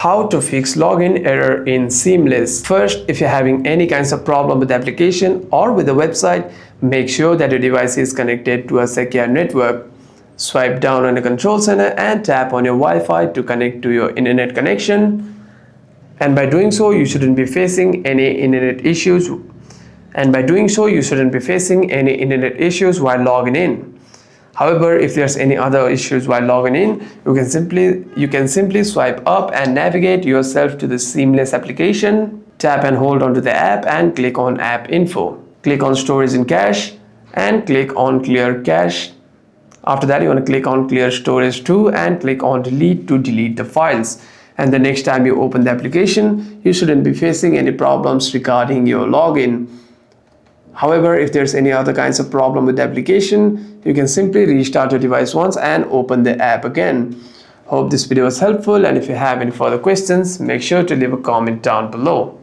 How to fix login error in Seamless. First, if you're having any kinds of problem with the application or with the website, make sure that your device is connected to a secure network. Swipe down on the control center and tap on your Wi-Fi to connect to your internet connection. And by doing so, you shouldn't be facing any internet issues. While logging in. However, if there's any other issues while logging in, you can simply swipe up and navigate yourself to the Seamless application. Tap and hold onto the app and click on App Info. Click on Storage and Cache and click on Clear Cache. After that, you want to click on Clear Storage too and click on Delete to delete the files. And the next time you open the application, you shouldn't be facing any problems regarding your login. However, if there's any other kinds of problem with the application, you can simply restart your device once and open the app again. Hope this video was helpful, and if you have any further questions, make sure to leave a comment down below.